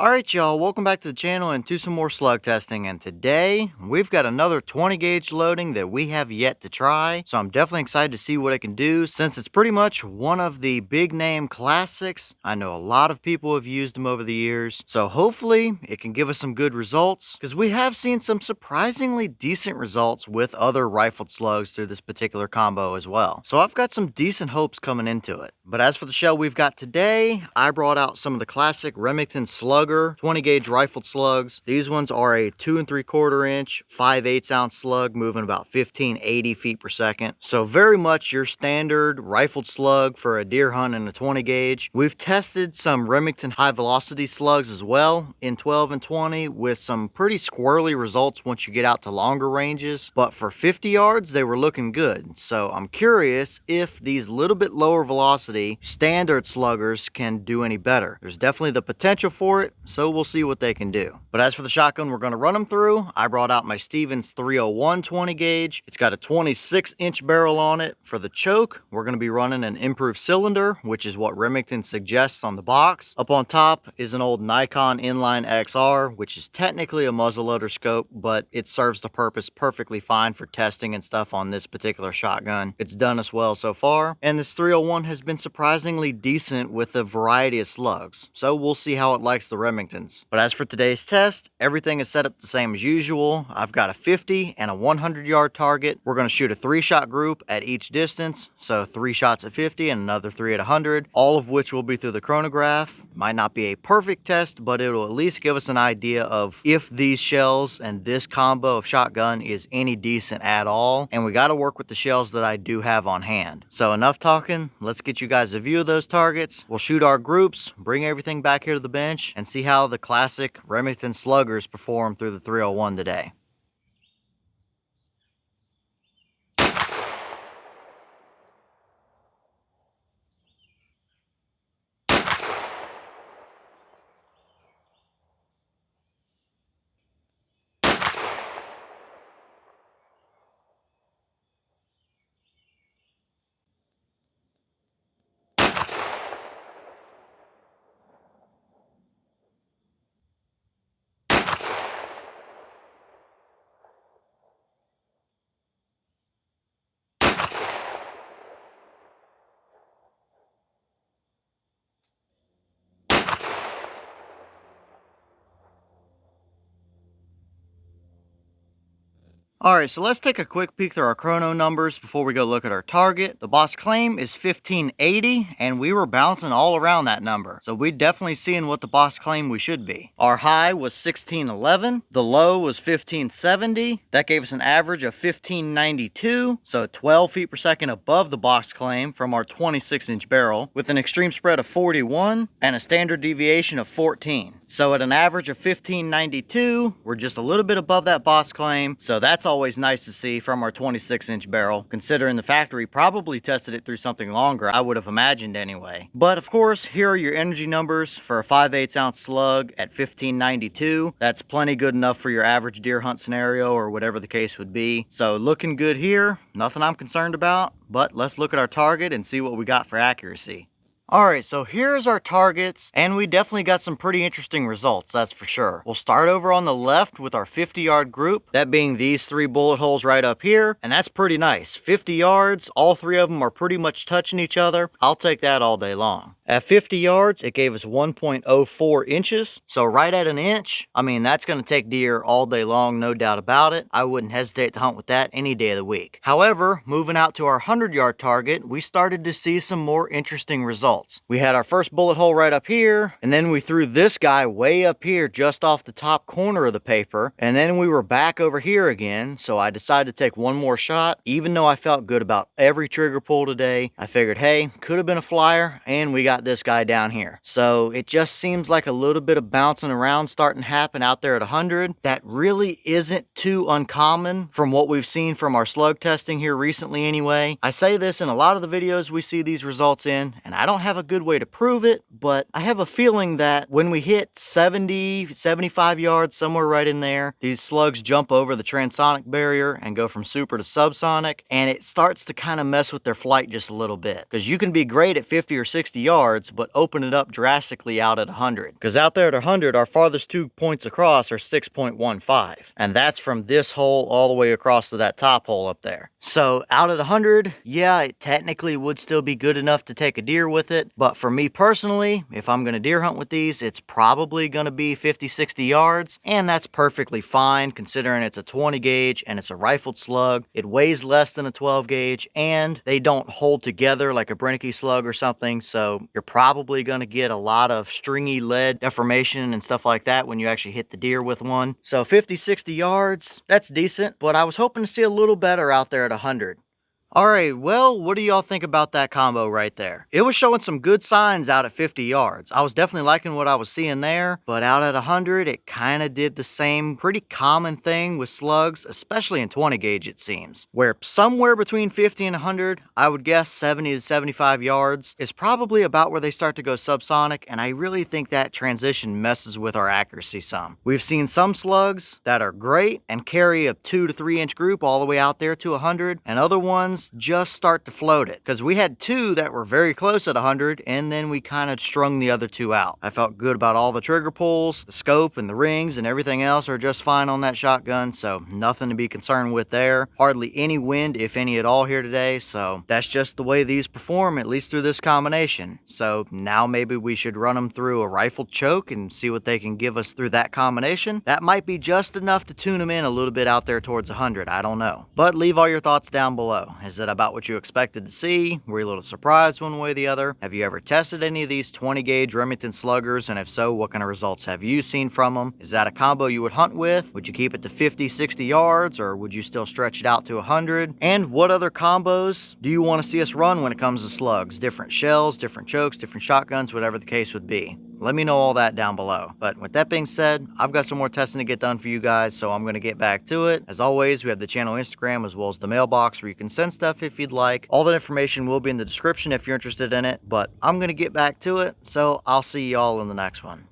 Alright y'all, welcome back to the channel and to some more slug testing, and today we've got another 20 gauge loading that we have yet to try, so I'm definitely excited to see what it can do since it's pretty much one of the big name classics. I know a lot of people have used them over the years, so hopefully it can give us some good results because we have seen some surprisingly decent results with other rifled slugs through this particular combo as well. So I've got some decent hopes coming into it. But as for the shell we've got today, I brought out some of the classic Remington Slugger 20 gauge rifled slugs. These ones are a 2 3/4 inch, 5/8 ounce slug moving about 1580 feet per second. So very much your standard rifled slug for a deer hunt in a 20 gauge. We've tested some Remington high velocity slugs as well in 12 and 20 with some pretty squirrely results once you get out to longer ranges. But for 50 yards, they were looking good. So I'm curious if these little bit lower velocity standard sluggers can do any better. There's definitely the potential for it, so we'll see what they can do. But as for the shotgun we're going to run them through, I brought out my Stevens 301 20 gauge. It's got a 26-inch barrel on it. For the choke, we're going to be running an improved cylinder, which is what Remington suggests on the box. Up on top is an old Nikon Inline XR, which is technically a muzzleloader scope, but it serves the purpose perfectly fine for testing and stuff on this particular shotgun. It's done us well so far, and this 301 has been surprisingly decent with a variety of slugs, so we'll see how it likes the Remingtons. But as for today's test, everything is set up the same as usual. I've got a 50 and a 100 yard target. We're going to shoot a 3-shot group at each distance, so 3 shots at 50 and another 3 at 100, all of which will be through the chronograph. Might not be a perfect test, but it'll at least give us an idea of if these shells and this combo of shotgun is any decent at all, and we got to work with the shells that I do have on hand. So enough talking, let's get you guys a view of those targets. We'll shoot our groups, bring everything back here to the bench, and see how the classic Remington Sluggers perform through the 301 today. Alright, so let's take a quick peek through our chrono numbers before we go look at our target. The boss claim is 1580, and we were bouncing all around that number. So we're definitely seeing what the boss claim we should be. Our high was 1611, the low was 1570. That gave us an average of 1592, so 12 feet per second above the box claim from our 26-inch barrel, with an extreme spread of 41 and a standard deviation of 14. So at an average of 1592, we're just a little bit above that boss claim, so that's always nice to see from our 26-inch barrel, considering the factory probably tested it through something longer, I would have imagined anyway. But of course, here are your energy numbers for a 5/8 ounce slug at 1592. That's plenty good enough for your average deer hunt scenario or whatever the case would be. So looking good here, nothing I'm concerned about, but let's look at our target and see what we got for accuracy. Alright, so here's our targets, and we definitely got some pretty interesting results, that's for sure. We'll start over on the left with our 50 yard group, that being these 3 bullet holes right up here, and that's pretty nice. 50 yards, all 3 of them are pretty much touching each other. I'll take that all day long. At 50 yards, it gave us 1.04 inches, so right at an inch. I mean, that's going to take deer all day long, no doubt about it. I wouldn't hesitate to hunt with that any day of the week. However, moving out to our 100 yard target, we started to see some more interesting results. We had our first bullet hole right up here, and then we threw this guy way up here just off the top corner of the paper, and then we were back over here again, so I decided to take one more shot. Even though I felt good about every trigger pull today, I figured, hey, could have been a flyer, and we got this guy down here. So it just seems like a little bit of bouncing around starting to happen out there at 100. That really isn't too uncommon from what we've seen from our slug testing here recently anyway. I say this in a lot of the videos we see these results in, and I don't have a good way to prove it, but I have a feeling that when we hit 70, 75 yards, somewhere right in there, these slugs jump over the transonic barrier and go from super to subsonic, and it starts to kind of mess with their flight just a little bit. Because you can be great at 50 or 60 yards, but open it up drastically out at 100. Because out there at 100, our farthest 2 points across are 6.15. And that's from this hole all the way across to that top hole up there. So out at 100, yeah, it technically would still be good enough to take a deer with it. But for me personally, if I'm going to deer hunt with these, it's probably going to be 50, 60 yards. And that's perfectly fine considering it's a 20 gauge and it's a rifled slug. It weighs less than a 12 gauge and they don't hold together like a Brennicky slug or something. So you're probably going to get a lot of stringy lead deformation and stuff like that when you actually hit the deer with one. So 50, 60 yards, that's decent. But I was hoping to see a little better out there at 100. Alright, well, what do y'all think about that combo right there? It was showing some good signs out at 50 yards. I was definitely liking what I was seeing there, but out at 100, it kind of did the same pretty common thing with slugs, especially in 20 gauge it seems, where somewhere between 50 and 100, I would guess 70 to 75 yards, is probably about where they start to go subsonic, and I really think that transition messes with our accuracy some. We've seen some slugs that are great and carry a 2 to 3 inch group all the way out there to 100, and other ones just start to float it, because we had 2 that were very close at 100 and then we kind of strung the other 2 out. I felt good about all the trigger pulls, the scope and the rings and everything else are just fine on that shotgun, so nothing to be concerned with there. Hardly any wind, if any at all, here today, so that's just the way these perform, at least through this combination. So now maybe we should run them through a rifled choke and see what they can give us through that combination. That might be just enough to tune them in a little bit out there towards 100, I don't know. But leave all your thoughts down below. Is it about what you expected to see? Were you a little surprised one way or the other? Have you ever tested any of these 20 gauge Remington Sluggers? And if so, what kind of results have you seen from them? Is that a combo you would hunt with? Would you keep it to 50, 60 yards? Or would you still stretch it out to 100? And what other combos do you want to see us run when it comes to slugs? Different shells, different chokes, different shotguns, whatever the case would be. Let me know all that down below. But with that being said, I've got some more testing to get done for you guys, so I'm going to get back to it. As always, we have the channel Instagram as well as the mailbox where you can send stuff if you'd like. All that information will be in the description if you're interested in it, but I'm going to get back to it, so I'll see y'all in the next one.